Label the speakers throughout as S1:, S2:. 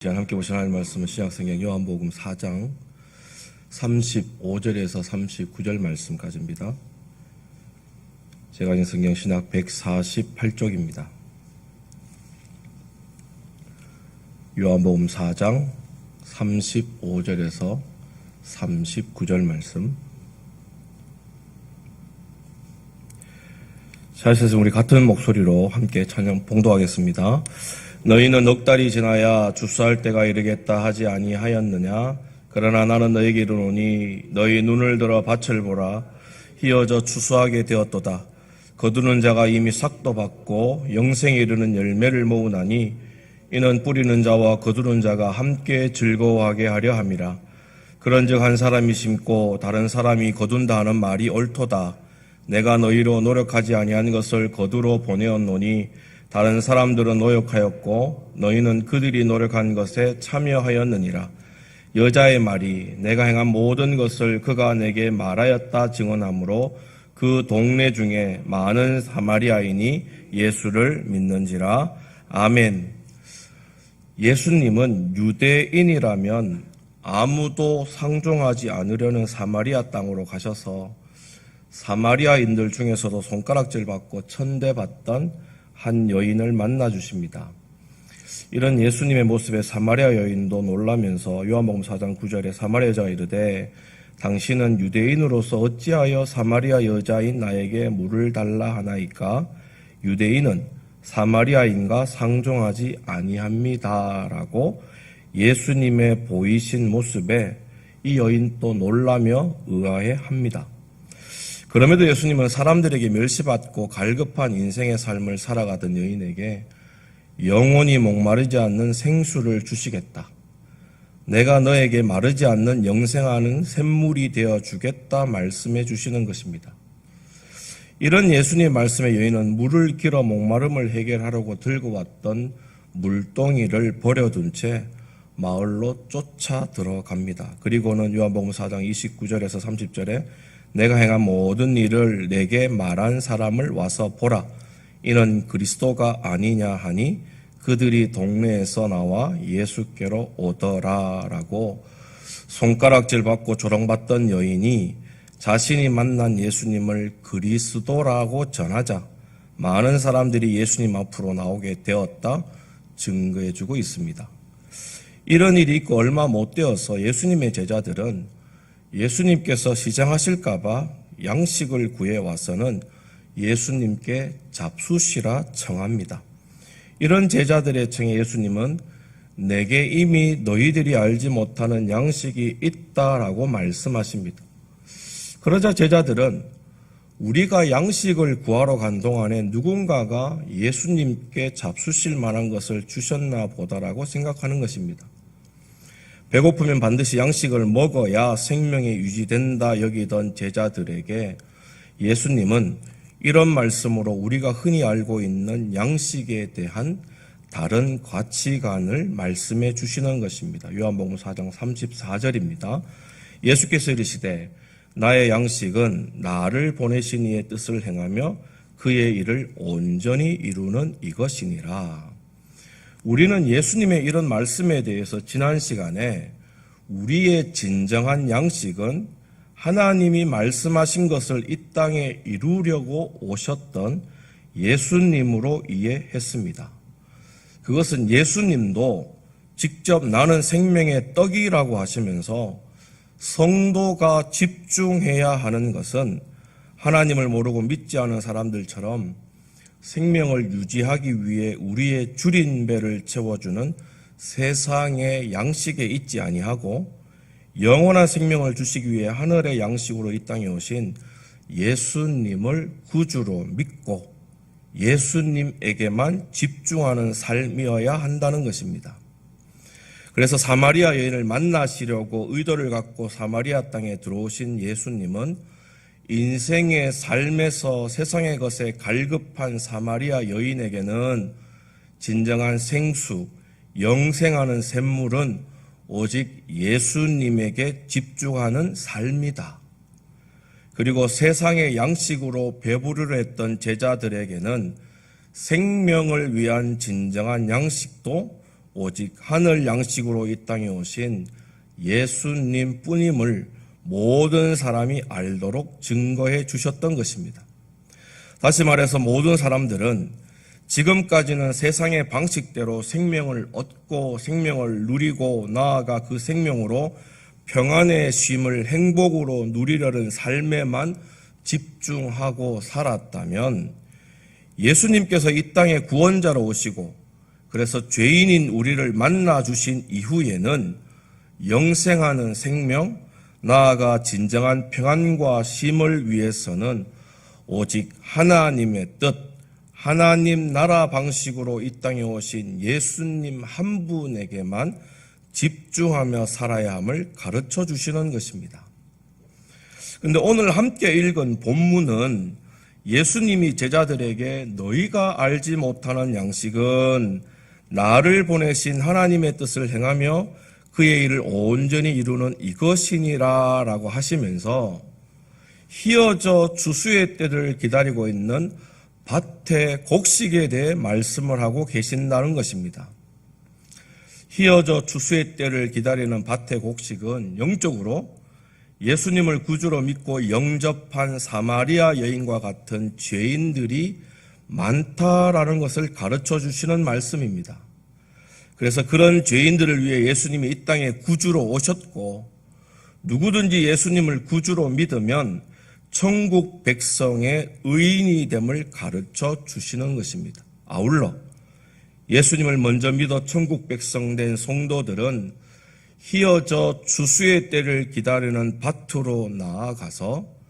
S1: 시간 함께 보신 하나님 말씀은 신약성경 요한복음 4장 35절에서 39절 말씀까지입니다. 제가 가진 성경 신약 148쪽입니다. 요한복음 4장 35절에서 39절 말씀. 잘 쓰신 우리 같은 목소리로 함께 찬양 봉독하겠습니다. 너희는 넉 달이 지나야 주수할 때가 이르겠다 하지 아니하였느냐? 그러나 나는 너희에게 이르노니 너희 눈을 들어 밭을 보라. 희어져 추수하게 되었도다. 거두는 자가 이미 삭도 받고 영생에 이르는 열매를 모으나니 이는 뿌리는 자와 거두는 자가 함께 즐거워하게 하려 함이라. 그런즉 한 사람이 심고 다른 사람이 거둔다 하는 말이 옳도다. 내가 너희로 노력하지 아니한 것을 거두러 보내었노니 다른 사람들은 노력하였고 너희는 그들이 노력한 것에 참여하였느니라. 여자의 말이 내가 행한 모든 것을 그가 내게 말하였다 증언하므로 그 동네 중에 많은 사마리아인이 예수를 믿는지라. 아멘. 예수님은 유대인이라면 아무도 상종하지 않으려는 사마리아 땅으로 가셔서 사마리아인들 중에서도 손가락질 받고 천대받던 한 여인을 만나 주십니다. 이런 예수님의 모습에 사마리아 여인도 놀라면서 요한복음 4장 9절에 사마리아 여자가 이르되 당신은 유대인으로서 어찌하여 사마리아 여자인 나에게 물을 달라 하나이까? 유대인은 사마리아인과 상종하지 아니합니다라고 예수님의 보이신 모습에 이 여인 또 놀라며 의아해합니다. 그럼에도 예수님은 사람들에게 멸시받고 갈급한 인생의 삶을 살아가던 여인에게 영원히 목마르지 않는 생수를 주시겠다. 내가 너에게 마르지 않는 영생하는 샘물이 되어 주겠다 말씀해 주시는 것입니다. 이런 예수님의 말씀에 여인은 물을 길어 목마름을 해결하려고 들고 왔던 물동이를 버려둔 채 마을로 쫓아 들어갑니다. 그리고는 요한복음 4장 29절에서 30절에 내가 행한 모든 일을 내게 말한 사람을 와서 보라. 이는 그리스도가 아니냐 하니 그들이 동네에서 나와 예수께로 오더라라고 손가락질 받고 조롱받던 여인이 자신이 만난 예수님을 그리스도라고 전하자 많은 사람들이 예수님 앞으로 나오게 되었다 증거해주고 있습니다. 이런 일이 있고 얼마 못 되어서 예수님의 제자들은 예수님께서 시장하실까봐 양식을 구해와서는 예수님께 잡수시라 청합니다. 이런 제자들의 청에 예수님은 내게 이미 너희들이 알지 못하는 양식이 있다라고 말씀하십니다. 그러자 제자들은 우리가 양식을 구하러 간 동안에 누군가가 예수님께 잡수실 만한 것을 주셨나 보다라고 생각하는 것입니다. 배고프면 반드시 양식을 먹어야 생명이 유지된다 여기던 제자들에게 예수님은 이런 말씀으로 우리가 흔히 알고 있는 양식에 대한 다른 가치관을 말씀해 주시는 것입니다. 요한복음 4장 34절입니다. 예수께서 이르시되 나의 양식은 나를 보내신 이의 뜻을 행하며 그의 일을 온전히 이루는 이것이니라. 우리는 예수님의 이런 말씀에 대해서 지난 시간에 우리의 진정한 양식은 하나님이 말씀하신 것을 이 땅에 이루려고 오셨던 예수님으로 이해했습니다. 그것은 예수님도 직접 나는 생명의 떡이라고 하시면서 성도가 집중해야 하는 것은 하나님을 모르고 믿지 않은 사람들처럼 생명을 유지하기 위해 우리의 줄인 배를 채워주는 세상의 양식에 있지 아니하고 영원한 생명을 주시기 위해 하늘의 양식으로 이 땅에 오신 예수님을 구주로 믿고 예수님에게만 집중하는 삶이어야 한다는 것입니다. 그래서 사마리아 여인을 만나시려고 의도를 갖고 사마리아 땅에 들어오신 예수님은 인생의 삶에서 세상의 것에 갈급한 사마리아 여인에게는 진정한 생수, 영생하는 샘물은 오직 예수님에게 집중하는 삶이다. 그리고 세상의 양식으로 배부르려 했던 제자들에게는 생명을 위한 진정한 양식도 오직 하늘 양식으로 이 땅에 오신 예수님 뿐임을 모든 사람이 알도록 증거해 주셨던 것입니다. 다시 말해서 모든 사람들은 지금까지는 세상의 방식대로 생명을 얻고 생명을 누리고 나아가 그 생명으로 평안의 쉼을 행복으로 누리려는 삶에만 집중하고 살았다면 예수님께서 이 땅에 구원자로 오시고 그래서 죄인인 우리를 만나 주신 이후에는 영생하는 생명, 나아가 진정한 평안과 쉼을 위해서는 오직 하나님의 뜻, 하나님 나라 방식으로 이 땅에 오신 예수님 한 분에게만 집중하며 살아야 함을 가르쳐 주시는 것입니다. 그런데 오늘 함께 읽은 본문은 예수님이 제자들에게 너희가 알지 못하는 양식은 나를 보내신 하나님의 뜻을 행하며 그의 일을 온전히 이루는 이것이니라 라고 하시면서 희어져 추수의 때를 기다리고 있는 밭의 곡식에 대해 말씀을 하고 계신다는 것입니다. 희어져 추수의 때를 기다리는 밭의 곡식은 영적으로 예수님을 구주로 믿고 영접한 사마리아 여인과 같은 죄인들이 많다라는 것을 가르쳐 주시는 말씀입니다. 그래서 그런 죄인들을 위해 예수님이 이 땅에 구주로 오셨고 누구든지 예수님을 구주로 믿으면 천국 백성의 의인이 됨을 가르쳐 주시는 것입니다. 아울러 예수님을 먼저 믿어 천국 백성 된 성도들은 희어져 추수의 때를 기다리는 밭으로 나아가서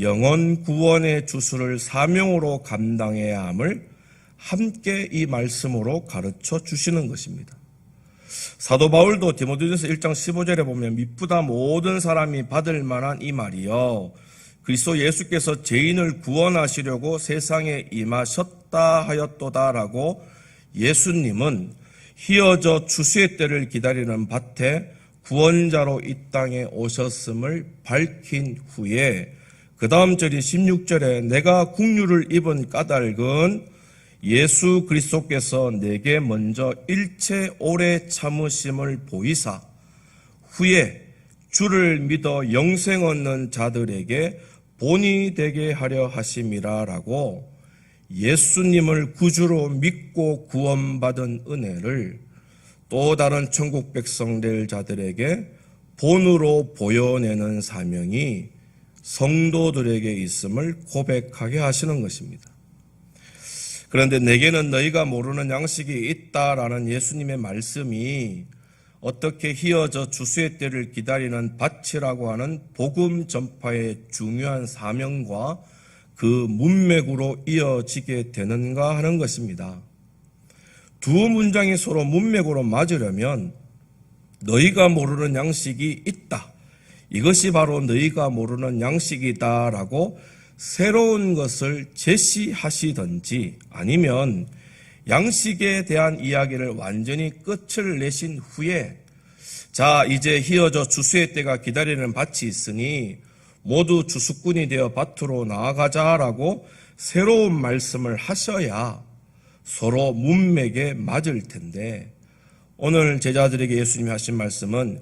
S1: 영혼 구원의 주수를 사명으로 감당해야 함을 함께 이 말씀으로 가르쳐 주시는 것입니다. 사도 바울도 디모데전서 1장 15절에 보면 미쁘다 모든 사람이 받을 만한 이 말이여 그리스도 예수께서 죄인을 구원하시려고 세상에 임하셨다 하였도다라고 예수님은 희어져 추수의 때를 기다리는 밭에 구원자로 이 땅에 오셨음을 밝힌 후에 그 다음 절인 16절에 내가 국류를 입은 까닭은 예수 그리스도께서 내게 먼저 일체 오래 참으심을 보이사 후에 주를 믿어 영생 얻는 자들에게 본이 되게 하려 하심이라 라고 예수님을 구주로 믿고 구원받은 은혜를 또 다른 천국 백성 될 자들에게 본으로 보여내는 사명이 성도들에게 있음을 고백하게 하시는 것입니다. 그런데 내게는 너희가 모르는 양식이 있다라는 예수님의 말씀이 어떻게 희어져 추수의 때를 기다리는 밭이라고 하는 복음 전파의 중요한 사명과 그 문맥으로 이어지게 되는가 하는 것입니다. 두 문장이 서로 문맥으로 맞으려면 너희가 모르는 양식이 있다. 이것이 바로 너희가 모르는 양식이다라고 새로운 것을 제시하시든지 아니면 양식에 대한 이야기를 완전히 끝을 내신 후에 자 이제 희어져 추수의 때가 기다리는 밭이 있으니 모두 추수꾼이 되어 밭으로 나아가자라고 새로운 말씀을 하셔야 서로 문맥에 맞을 텐데 오늘 제자들에게 예수님이 하신 말씀은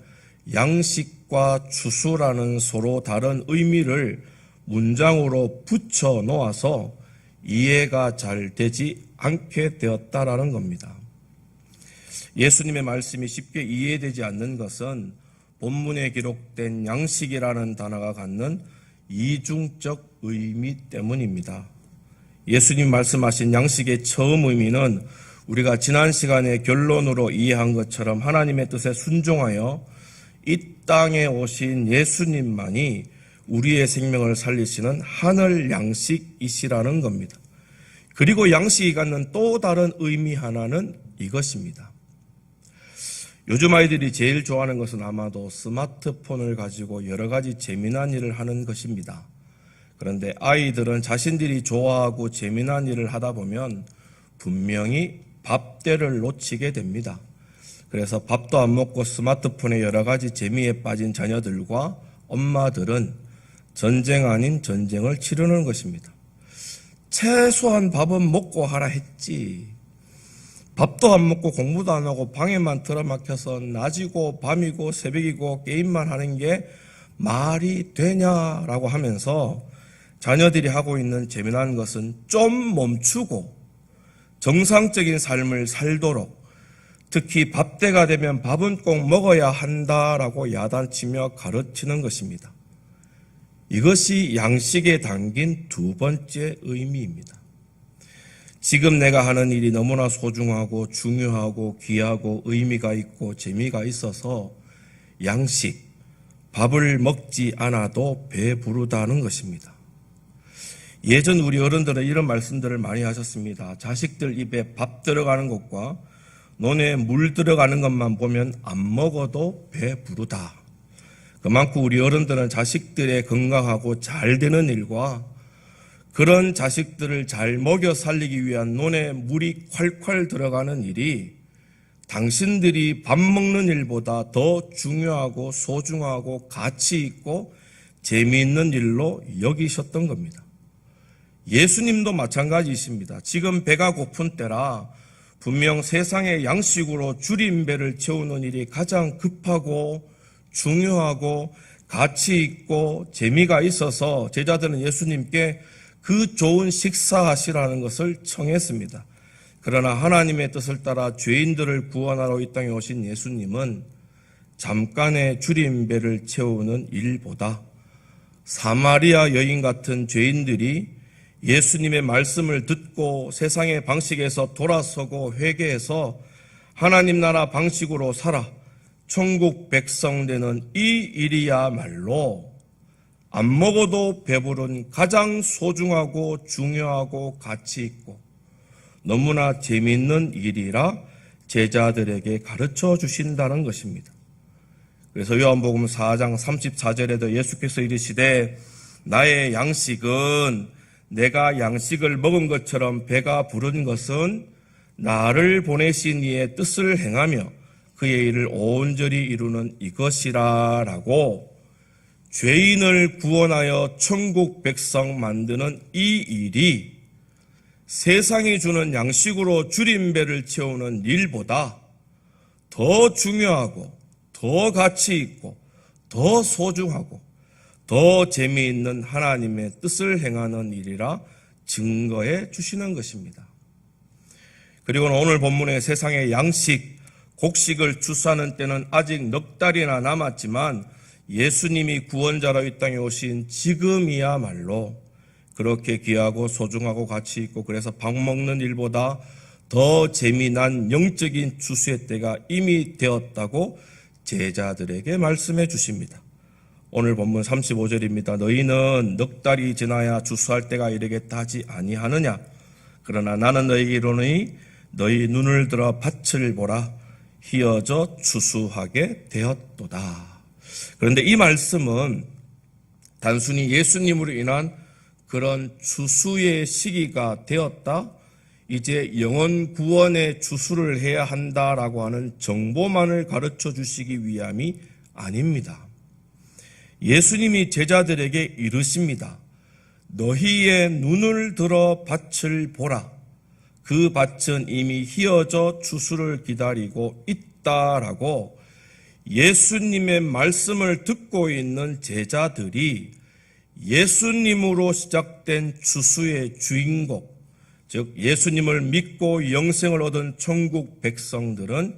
S1: 양식과 추수라는 서로 다른 의미를 문장으로 붙여 놓아서 이해가 잘 되지 않게 되었다라는 겁니다. 예수님의 말씀이 쉽게 이해되지 않는 것은 본문에 기록된 양식이라는 단어가 갖는 이중적 의미 때문입니다. 예수님 말씀하신 양식의 처음 의미는 우리가 지난 시간에 결론으로 이해한 것처럼 하나님의 뜻에 순종하여 이 땅에 오신 예수님만이 우리의 생명을 살리시는 하늘 양식이시라는 겁니다. 그리고 양식이 갖는 또 다른 의미 하나는 이것입니다. 요즘 아이들이 제일 좋아하는 것은 아마도 스마트폰을 가지고 여러 가지 재미난 일을 하는 것입니다. 그런데 아이들은 자신들이 좋아하고 재미난 일을 하다 보면 분명히 밥때를 놓치게 됩니다. 그래서 밥도 안 먹고 스마트폰에 여러 가지 재미에 빠진 자녀들과 엄마들은 전쟁 아닌 전쟁을 치르는 것입니다. 최소한 밥은 먹고 하라 했지. 밥도 안 먹고 공부도 안 하고 방에만 틀어막혀서 낮이고 밤이고 새벽이고 게임만 하는 게 말이 되냐라고 하면서 자녀들이 하고 있는 재미난 것은 좀 멈추고 정상적인 삶을 살도록, 특히 밥때가 되면 밥은 꼭 먹어야 한다라고 야단치며 가르치는 것입니다. 이것이 양식에 담긴 두 번째 의미입니다. 지금 내가 하는 일이 너무나 소중하고 중요하고 귀하고 의미가 있고 재미가 있어서 양식, 밥을 먹지 않아도 배부르다는 것입니다. 예전 우리 어른들은 이런 말씀들을 많이 하셨습니다. 자식들 입에 밥 들어가는 것과 논에 물 들어가는 것만 보면 안 먹어도 배부르다. 그만큼 우리 어른들은 자식들의 건강하고 잘 되는 일과 그런 자식들을 잘 먹여 살리기 위한 논에 물이 콸콸 들어가는 일이 당신들이 밥 먹는 일보다 더 중요하고 소중하고 가치 있고 재미있는 일로 여기셨던 겁니다. 예수님도 마찬가지이십니다. 지금 배가 고픈 때라 분명 세상의 양식으로 줄인 배를 채우는 일이 가장 급하고 중요하고 가치 있고 재미가 있어서 제자들은 예수님께 그 좋은 식사하시라는 것을 청했습니다. 그러나 하나님의 뜻을 따라 죄인들을 구원하러 이 땅에 오신 예수님은 잠깐의 줄인 배를 채우는 일보다 사마리아 여인 같은 죄인들이 예수님의 말씀을 듣고 세상의 방식에서 돌아서고 회개해서 하나님 나라 방식으로 살아 천국 백성 되는 이 일이야말로 안 먹어도 배부른 가장 소중하고 중요하고 가치 있고 너무나 재미있는 일이라 제자들에게 가르쳐 주신다는 것입니다. 그래서 요한복음 4장 34절에도 예수께서 이르시되 나의 양식은 내가 양식을 먹은 것처럼 배가 부른 것은 나를 보내신 이의 뜻을 행하며 그의 일을 온전히 이루는 이것이라 라고 죄인을 구원하여 천국 백성 만드는 이 일이 세상이 주는 양식으로 줄인 배를 채우는 일보다 더 중요하고 더 가치 있고 더 소중하고 더 재미있는 하나님의 뜻을 행하는 일이라 증거해 주시는 것입니다. 그리고 오늘 본문의 세상의 양식, 곡식을 추수하는 때는 아직 넉 달이나 남았지만 예수님이 구원자로 이 땅에 오신 지금이야말로 그렇게 귀하고 소중하고 가치 있고 그래서 밥 먹는 일보다 더 재미난 영적인 추수의 때가 이미 되었다고 제자들에게 말씀해 주십니다. 오늘 본문 35절입니다. 너희는 넉 달이 지나야 추수할 때가 이르겠다 하지 아니하느냐? 그러나 나는 너희에게 이르노니 너희 눈을 들어 밭을 보라. 희어져 추수하게 되었도다. 그런데 이 말씀은 단순히 예수님으로 인한 그런 추수의 시기가 되었다, 이제 영혼 구원의 추수를 해야 한다라고 하는 정보만을 가르쳐 주시기 위함이 아닙니다. 예수님이 제자들에게 이르십니다. 너희의 눈을 들어 밭을 보라. 그 밭은 이미 희어져 추수를 기다리고 있다라고 예수님의 말씀을 듣고 있는 제자들이 예수님으로 시작된 추수의 주인공, 즉 예수님을 믿고 영생을 얻은 천국 백성들은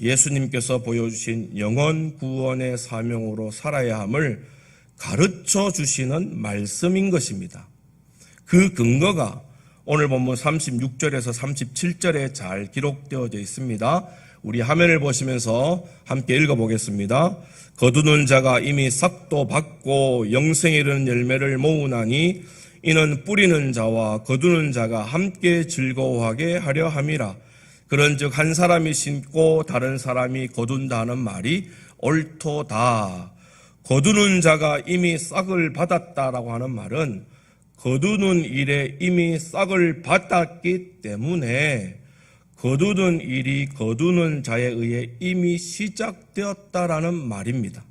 S1: 예수님께서 보여주신 영혼 구원의 사명으로 살아야 함을 가르쳐 주시는 말씀인 것입니다. 그 근거가 오늘 본문 36절에서 37절에 잘 기록되어져 있습니다. 우리 화면을 보시면서 함께 읽어보겠습니다. 거두는 자가 이미 싹도 받고 영생에 이르는 열매를 모으나니 이는 뿌리는 자와 거두는 자가 함께 즐거워하게 하려 함이라. 그런즉 한 사람이 심고 다른 사람이 거둔다는 말이 옳도다. 거두는 자가 이미 싹을 받았다라고 하는 말은 거두는 일에 이미 싹을 받았기 때문에 거두는 일이 거두는 자에 의해 이미 시작되었다라는 말입니다.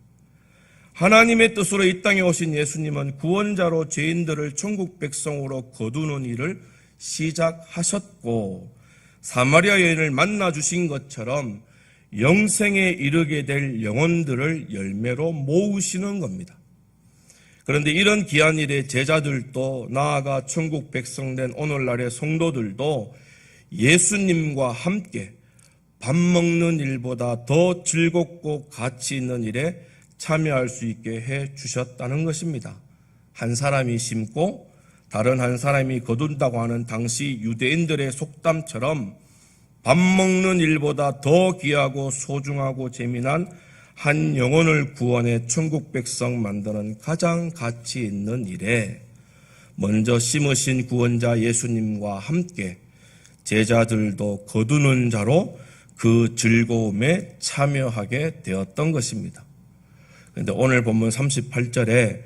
S1: 하나님의 뜻으로 이 땅에 오신 예수님은 구원자로 죄인들을 천국 백성으로 거두는 일을 시작하셨고 사마리아 여인을 만나 주신 것처럼 영생에 이르게 될 영혼들을 열매로 모으시는 겁니다. 그런데 이런 귀한 일에 제자들도, 나아가 천국 백성된 오늘날의 성도들도 예수님과 함께 밥 먹는 일보다 더 즐겁고 가치 있는 일에 참여할 수 있게 해 주셨다는 것입니다. 한 사람이 심고 다른 한 사람이 거둔다고 하는 당시 유대인들의 속담처럼 밥 먹는 일보다 더 귀하고 소중하고 재미난 한 영혼을 구원해 천국 백성 만드는 가장 가치 있는 일에 먼저 심으신 구원자 예수님과 함께 제자들도 거두는 자로 그 즐거움에 참여하게 되었던 것입니다. 그런데 오늘 본문 38절에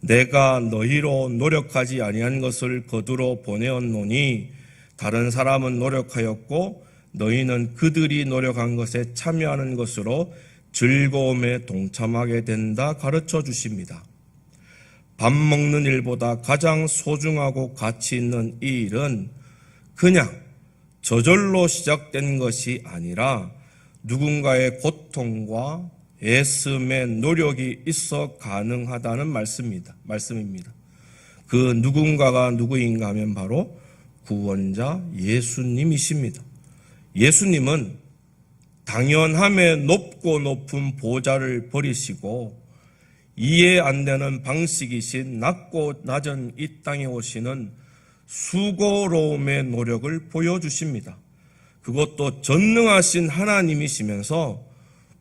S1: 내가 너희로 노력하지 아니한 것을 거두러 보내었노니 다른 사람은 노력하였고 너희는 그들이 노력한 것에 참여하는 것으로 즐거움에 동참하게 된다 가르쳐 주십니다. 밥 먹는 일보다 가장 소중하고 가치 있는 이 일은 그냥 저절로 시작된 것이 아니라 누군가의 고통과 애씀의 노력이 있어 가능하다는 말씀입니다. 그 누군가가 누구인가 하면 바로 구원자 예수님이십니다. 예수님은 당연함에 높고 높은 보좌를 버리시고 이해 안 되는 방식이신 낮고 낮은 이 땅에 오시는 수고로움의 노력을 보여주십니다. 그것도 전능하신 하나님이시면서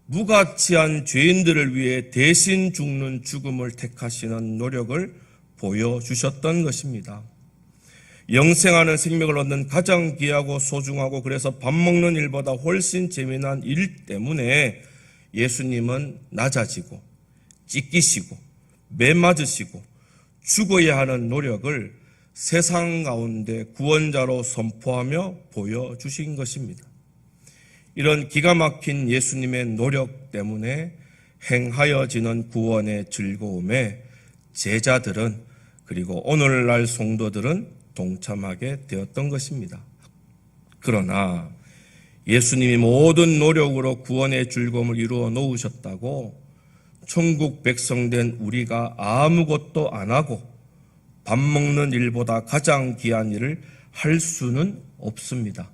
S1: 무가치한 죄인들을 위해 대신 죽는 죽음을 택하시는 노력을 보여주셨던 것입니다. 영생하는 생명을 얻는 가장 귀하고 소중하고 그래서 밥 먹는 일보다 훨씬 재미난 일 때문에 예수님은 낮아지고 찢기시고 매맞으시고 죽어야 하는 노력을 세상 가운데 구원자로 선포하며 보여주신 것입니다. 이런 기가 막힌 예수님의 노력 때문에 행하여지는 구원의 즐거움에 제자들은 그리고 오늘날 성도들은 동참하게 되었던 것입니다. 그러나 예수님이 모든 노력으로 구원의 즐거움을 이루어 놓으셨다고 천국 백성된 우리가 아무것도 안 하고 밥 먹는 일보다 가장 귀한 일을 할 수는 없습니다.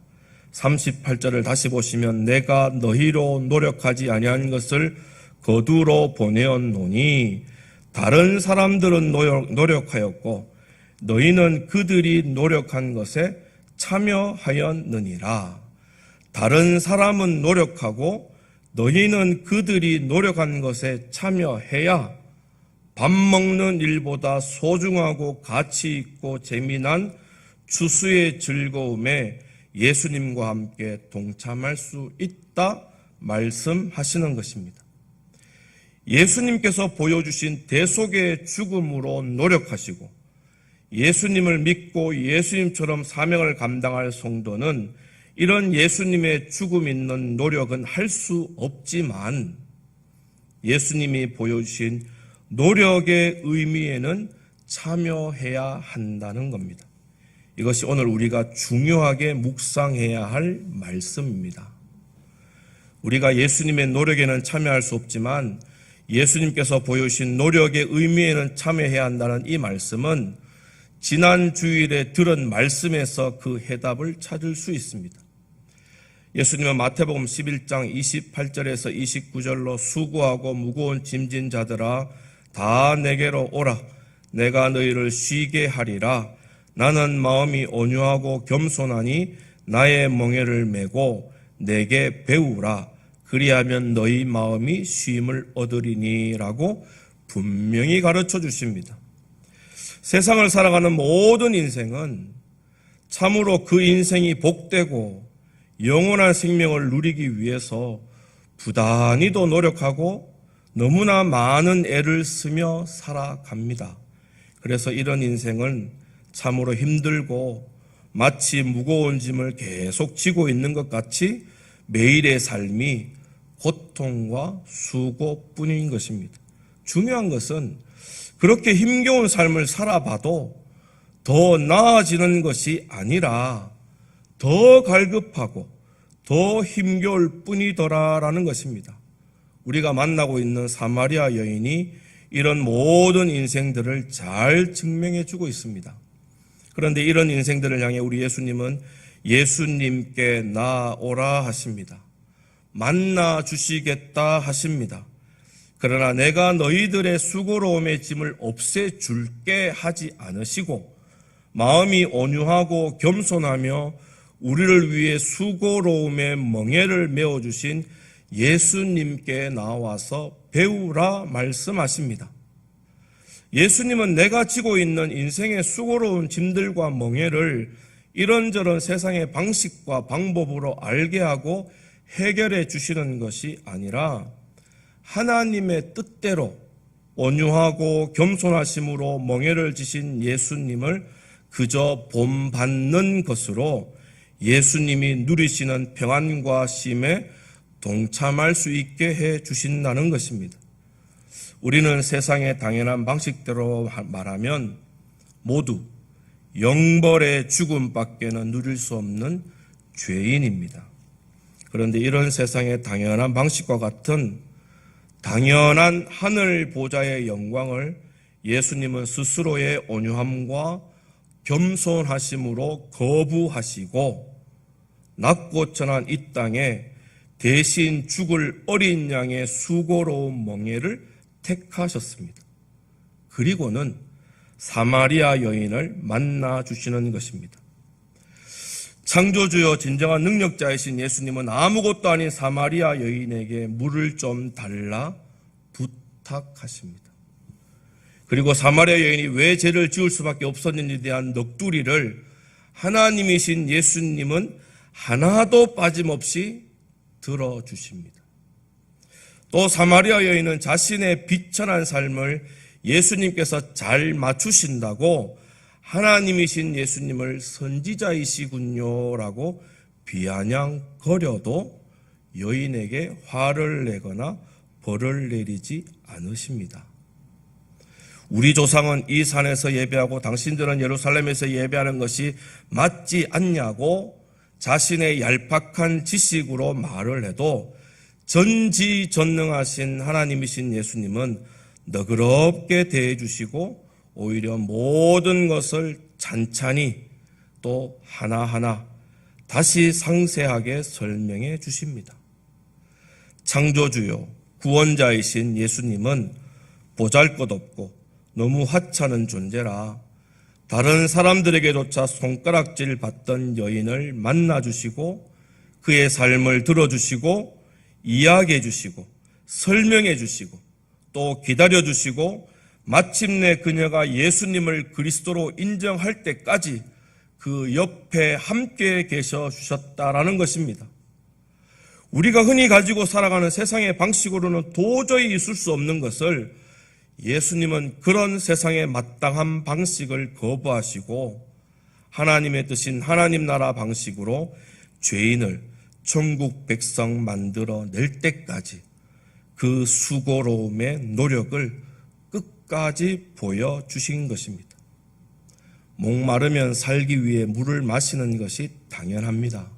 S1: 38절을 다시 보시면 내가 너희로 노력하지 아니한 것을 거두러 보내었노니 다른 사람들은 노력하였고 너희는 그들이 노력한 것에 참여하였느니라. 다른 사람은 노력하고 너희는 그들이 노력한 것에 참여해야 밥 먹는 일보다 소중하고 가치 있고 재미난 추수의 즐거움에 예수님과 함께 동참할 수 있다 말씀하시는 것입니다. 예수님께서 보여주신 대속의 죽음으로 노력하시고 예수님을 믿고 예수님처럼 사명을 감당할 성도는 이런 예수님의 죽음 있는 노력은 할 수 없지만 예수님이 보여주신 노력의 의미에는 참여해야 한다는 겁니다. 이것이 오늘 우리가 중요하게 묵상해야 할 말씀입니다. 우리가 예수님의 노력에는 참여할 수 없지만 예수님께서 보여주신 노력의 의미에는 참여해야 한다는 이 말씀은 지난 주일에 들은 말씀에서 그 해답을 찾을 수 있습니다. 예수님은 마태복음 11장 28절에서 29절로 수고하고 무거운 짐진 자들아 다 내게로 오라. 내가 너희를 쉬게 하리라. 나는 마음이 온유하고 겸손하니 나의 멍에를 메고 내게 배우라. 그리하면 너희 마음이 쉼을 얻으리니 라고 분명히 가르쳐 주십니다. 세상을 살아가는 모든 인생은 참으로 그 인생이 복되고 영원한 생명을 누리기 위해서 부단히도 노력하고 너무나 많은 애를 쓰며 살아갑니다. 그래서 이런 인생은 참으로 힘들고 마치 무거운 짐을 계속 지고 있는 것 같이 매일의 삶이 고통과 수고뿐인 것입니다. 중요한 것은 그렇게 힘겨운 삶을 살아봐도 더 나아지는 것이 아니라 더 갈급하고 더 힘겨울 뿐이더라라는 것입니다. 우리가 만나고 있는 사마리아 여인이 이런 모든 인생들을 잘 증명해 주고 있습니다. 그런데 이런 인생들을 향해 우리 예수님은 예수님께 나오라 하십니다. 만나 주시겠다 하십니다. 그러나 내가 너희들의 수고로움의 짐을 없애줄게 하지 않으시고 마음이 온유하고 겸손하며 우리를 위해 수고로움의 멍에를 메어주신 예수님께 나와서 배우라 말씀하십니다. 예수님은 내가 지고 있는 인생의 수고로운 짐들과 멍에를 이런저런 세상의 방식과 방법으로 알게 하고 해결해 주시는 것이 아니라 하나님의 뜻대로 온유하고 겸손하심으로 멍에를 지신 예수님을 그저 본받는 것으로 예수님이 누리시는 평안과 쉼에 동참할 수 있게 해 주신다는 것입니다. 우리는 세상의 당연한 방식대로 말하면 모두 영벌의 죽음밖에는 누릴 수 없는 죄인입니다. 그런데 이런 세상의 당연한 방식과 같은 당연한 하늘 보좌의 영광을 예수님은 스스로의 온유함과 겸손하심으로 거부하시고 낮고 천한 이 땅에 대신 죽을 어린 양의 수고로운 멍에를 택하셨습니다. 그리고는 사마리아 여인을 만나 주시는 것입니다. 창조주요 진정한 능력자이신 예수님은 아무것도 아닌 사마리아 여인에게 물을 좀 달라 부탁하십니다. 그리고 사마리아 여인이 왜 죄를 지을 수밖에 없었는지에 대한 넋두리를 하나님이신 예수님은 하나도 빠짐없이 들어주십니다. 또 사마리아 여인은 자신의 비천한 삶을 예수님께서 잘 맞추신다고 하나님이신 예수님을 선지자이시군요 라고 비아냥거려도 여인에게 화를 내거나 벌을 내리지 않으십니다. 우리 조상은 이 산에서 예배하고 당신들은 예루살렘에서 예배하는 것이 맞지 않냐고 자신의 얄팍한 지식으로 말을 해도 전지전능하신 하나님이신 예수님은 너그럽게 대해주시고 오히려 모든 것을 찬찬히 또 하나하나 다시 상세하게 설명해 주십니다. 창조주요 구원자이신 예수님은 보잘것없고 너무 하찮은 존재라 다른 사람들에게조차 손가락질 받던 여인을 만나주시고 그의 삶을 들어주시고 이야기해 주시고 설명해 주시고 또 기다려 주시고 마침내 그녀가 예수님을 그리스도로 인정할 때까지 그 옆에 함께 계셔 주셨다라는 것입니다. 우리가 흔히 가지고 살아가는 세상의 방식으로는 도저히 있을 수 없는 것을 예수님은 그런 세상의 마땅한 방식을 거부하시고 하나님의 뜻인 하나님 나라 방식으로 죄인을 천국 백성 만들어 낼 때까지 그 수고로움의 노력을 끝까지 보여주신 것입니다. 목마르면 살기 위해 물을 마시는 것이 당연합니다.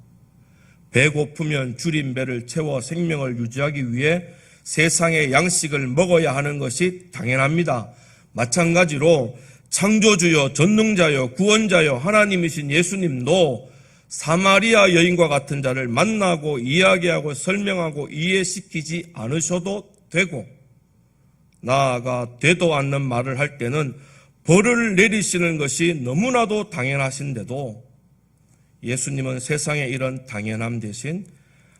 S1: 배고프면 줄인 배를 채워 생명을 유지하기 위해 세상의 양식을 먹어야 하는 것이 당연합니다. 마찬가지로 창조주요 전능자요 구원자요 하나님이신 예수님도 사마리아 여인과 같은 자를 만나고 이야기하고 설명하고 이해시키지 않으셔도 되고 나아가 되도 않는 말을 할 때는 벌을 내리시는 것이 너무나도 당연하신데도 예수님은 세상의 이런 당연함 대신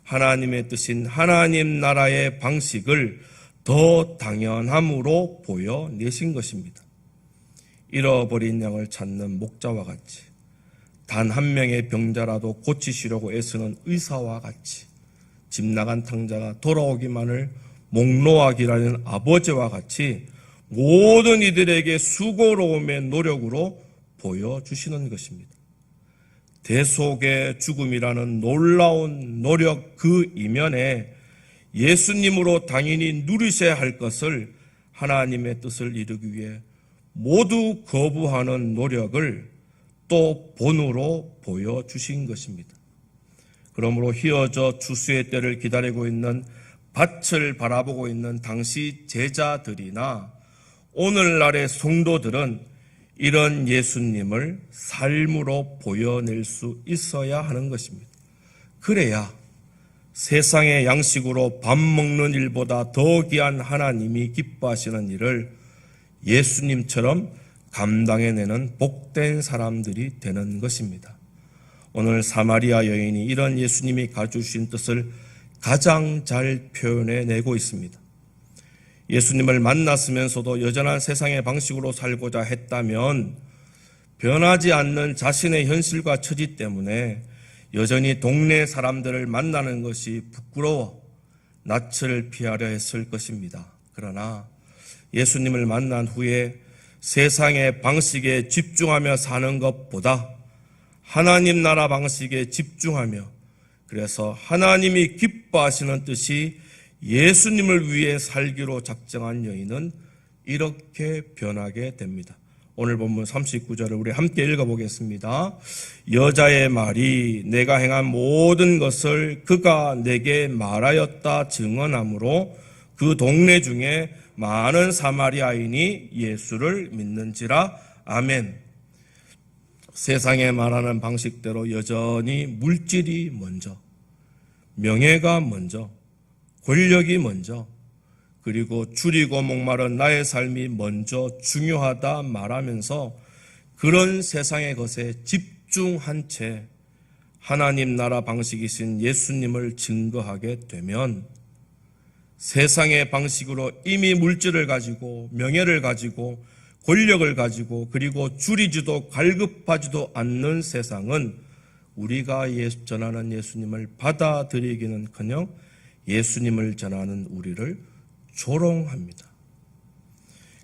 S1: 하나님의 뜻인 하나님 나라의 방식을 더 당연함으로 보여내신 것입니다. 잃어버린 양을 찾는 목자와 같이 단 한 명의 병자라도 고치시려고 애쓰는 의사와 같이 집 나간 탕자가 돌아오기만을 목놓아 기다리는 아버지와 같이 모든 이들에게 수고로움의 노력으로 보여주시는 것입니다. 대속의 죽음이라는 놀라운 노력 그 이면에 예수님으로 당연히 누리셔야 할 것을 하나님의 뜻을 이루기 위해 모두 거부하는 노력을 또 본으로 보여주신 것입니다. 그러므로 휘어져 추수의 때를 기다리고 있는 밭을 바라보고 있는 당시 제자들이나 오늘날의 성도들은 이런 예수님을 삶으로 보여낼 수 있어야 하는 것입니다. 그래야 세상의 양식으로 밥 먹는 일보다 더 귀한 하나님이 기뻐하시는 일을 예수님처럼 감당해내는 복된 사람들이 되는 것입니다. 오늘 사마리아 여인이 이런 예수님이 가져주신 뜻을 가장 잘 표현해내고 있습니다. 예수님을 만났으면서도 여전한 세상의 방식으로 살고자 했다면 변하지 않는 자신의 현실과 처지 때문에 여전히 동네 사람들을 만나는 것이 부끄러워 낯을 피하려 했을 것입니다. 그러나 예수님을 만난 후에 세상의 방식에 집중하며 사는 것보다 하나님 나라 방식에 집중하며 그래서 하나님이 기뻐하시는 뜻이 예수님을 위해 살기로 작정한 여인은 이렇게 변하게 됩니다. 오늘 본문 39절을 우리 함께 읽어보겠습니다. 여자의 말이 내가 행한 모든 것을 그가 내게 말하였다 증언하므로 그 동네 중에 많은 사마리아인이 예수를 믿는지라. 아멘. 세상에 말하는 방식대로 여전히 물질이 먼저, 명예가 먼저, 권력이 먼저, 그리고 줄이고 목마른 나의 삶이 먼저 중요하다 말하면서 그런 세상의 것에 집중한 채 하나님 나라 방식이신 예수님을 증거하게 되면 세상의 방식으로 이미 물질을 가지고 명예를 가지고 권력을 가지고 그리고 줄이지도 갈급하지도 않는 세상은 우리가 전하는 예수님을 받아들이기는커녕 예수님을 전하는 우리를 조롱합니다.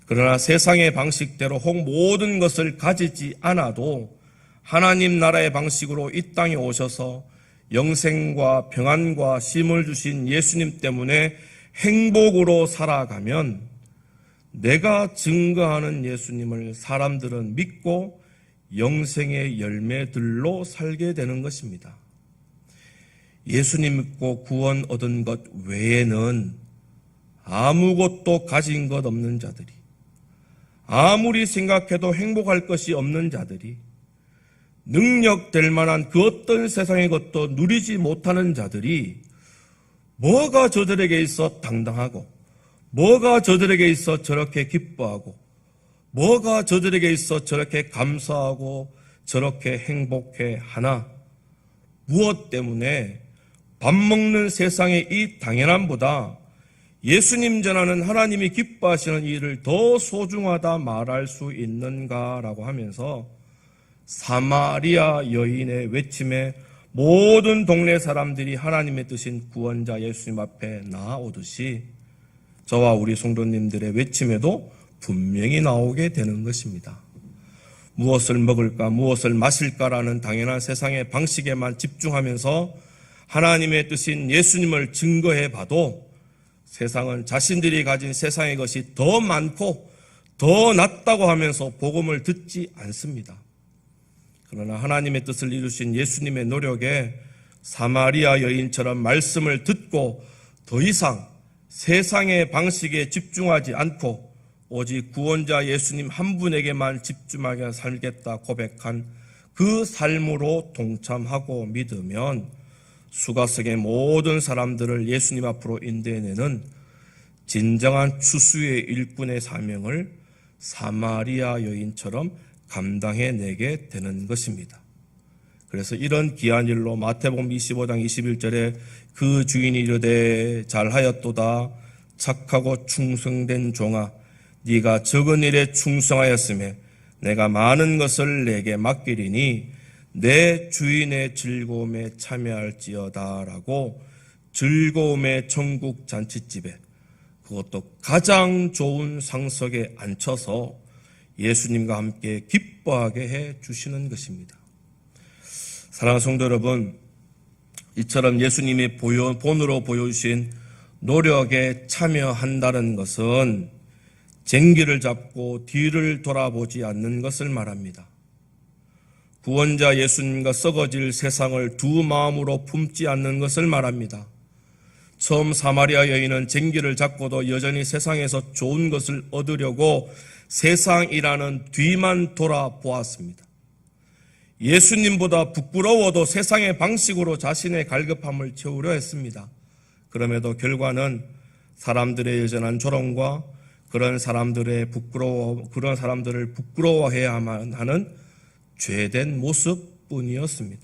S1: 그러나 세상의 방식대로 혹 모든 것을 가지지 않아도 하나님 나라의 방식으로 이 땅에 오셔서 영생과 평안과 쉼을 주신 예수님 때문에 행복으로 살아가면 내가 증거하는 예수님을 사람들은 믿고 영생의 열매들로 살게 되는 것입니다. 예수님 믿고 구원 얻은 것 외에는 아무것도 가진 것 없는 자들이, 아무리 생각해도 행복할 것이 없는 자들이, 능력될 만한 그 어떤 세상의 것도 누리지 못하는 자들이 뭐가 저들에게 있어 당당하고, 뭐가 저들에게 있어 저렇게 기뻐하고, 뭐가 저들에게 있어 저렇게 감사하고 저렇게 행복해 하나? 무엇 때문에 밥 먹는 세상의 이 당연함보다 예수님 전하는 하나님이 기뻐하시는 일을 더 소중하다 말할 수 있는가라고 하면서 사마리아 여인의 외침에 모든 동네 사람들이 하나님의 뜻인 구원자 예수님 앞에 나아오듯이 저와 우리 성도님들의 외침에도 분명히 나오게 되는 것입니다. 무엇을 먹을까, 무엇을 마실까라는 당연한 세상의 방식에만 집중하면서 하나님의 뜻인 예수님을 증거해 봐도 세상은 자신들이 가진 세상의 것이 더 많고 더 낫다고 하면서 복음을 듣지 않습니다. 그러나 하나님의 뜻을 이루신 예수님의 노력에 사마리아 여인처럼 말씀을 듣고 더 이상 세상의 방식에 집중하지 않고 오직 구원자 예수님 한 분에게만 집중하게 살겠다 고백한 그 삶으로 동참하고 믿으면 수가성의 모든 사람들을 예수님 앞으로 인도해내는 진정한 추수의 일꾼의 사명을 사마리아 여인처럼 감당해내게 되는 것입니다. 그래서 이런 귀한 일로 마태복음 25장 21절에 그 주인이 이르되 잘하였도다 착하고 충성된 종아 네가 적은 일에 충성하였으며 내가 많은 것을 내게 맡기리니 내 주인의 즐거움에 참여할지어다 라고 즐거움의 천국 잔치집에 그것도 가장 좋은 상석에 앉혀서 예수님과 함께 기뻐하게 해 주시는 것입니다. 사랑하는 성도 여러분, 이처럼 예수님이 본으로 보여주신 노력에 참여한다는 것은 쟁기를 잡고 뒤를 돌아보지 않는 것을 말합니다. 구원자 예수님과 썩어질 세상을 두 마음으로 품지 않는 것을 말합니다. 처음 사마리아 여인은 쟁기를 잡고도 여전히 세상에서 좋은 것을 얻으려고 세상이라는 뒤만 돌아보았습니다. 예수님보다 부끄러워도 세상의 방식으로 자신의 갈급함을 채우려 했습니다. 그럼에도 결과는 사람들의 여전한 조롱과 그런 사람들을 부끄러워해야만 하는 죄된 모습뿐이었습니다.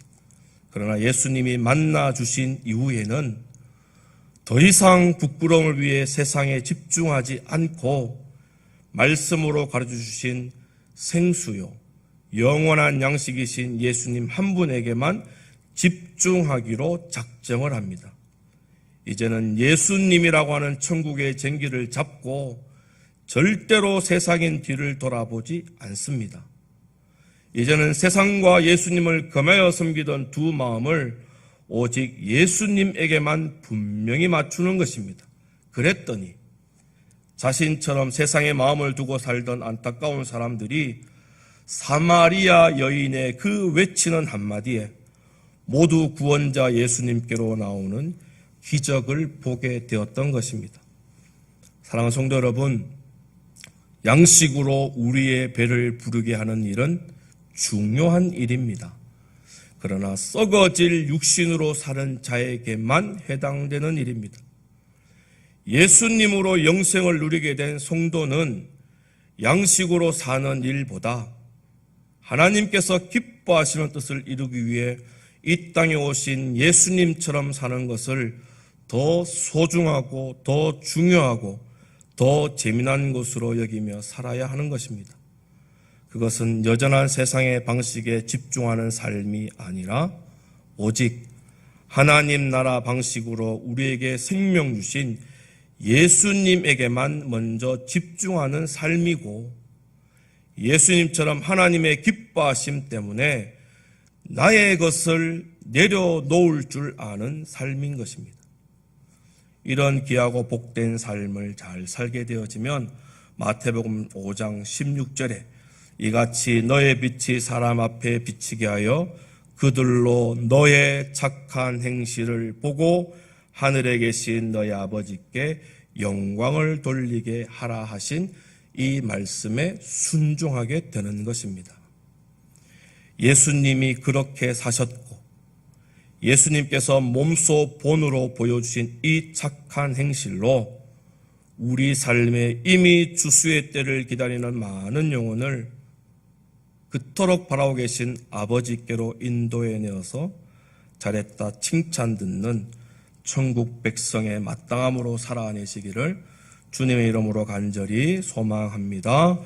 S1: 그러나 예수님이 만나 주신 이후에는 더 이상 부끄러움을 위해 세상에 집중하지 않고 말씀으로 가르쳐 주신 생수요, 영원한 양식이신 예수님 한 분에게만 집중하기로 작정을 합니다. 이제는 예수님이라고 하는 천국의 쟁기를 잡고 절대로 세상인 뒤를 돌아보지 않습니다. 이제는 세상과 예수님을 겸하여 섬기던 두 마음을 오직 예수님에게만 분명히 맞추는 것입니다. 그랬더니 자신처럼 세상에 마음을 두고 살던 안타까운 사람들이 사마리아 여인의 그 외치는 한마디에 모두 구원자 예수님께로 나오는 기적을 보게 되었던 것입니다. 사랑하는 성도 여러분, 양식으로 우리의 배를 부르게 하는 일은 중요한 일입니다. 그러나 썩어질 육신으로 사는 자에게만 해당되는 일입니다. 예수님으로 영생을 누리게 된 성도는 양식으로 사는 일보다 하나님께서 기뻐하시는 뜻을 이루기 위해 이 땅에 오신 예수님처럼 사는 것을 더 소중하고 더 중요하고 더 재미난 것으로 여기며 살아야 하는 것입니다. 그것은 여전한 세상의 방식에 집중하는 삶이 아니라 오직 하나님 나라 방식으로 우리에게 생명 주신 예수님에게만 먼저 집중하는 삶이고, 예수님처럼 하나님의 기뻐하심 때문에 나의 것을 내려놓을 줄 아는 삶인 것입니다. 이런 귀하고 복된 삶을 잘 살게 되어지면 마태복음 5장 16절에 이같이 너의 빛이 사람 앞에 비치게 하여 그들로 너의 착한 행실을 보고 하늘에 계신 너의 아버지께 영광을 돌리게 하라 하신 이 말씀에 순종하게 되는 것입니다. 예수님이 그렇게 사셨고 예수님께서 몸소 본으로 보여주신 이 착한 행실로 우리 삶에 이미 주수의 때를 기다리는 많은 영혼을 그토록 바라고 계신 아버지께로 인도해내어서 잘했다 칭찬 듣는 천국 백성의 마땅함으로 살아내시기를 주님의 이름으로 간절히 소망합니다.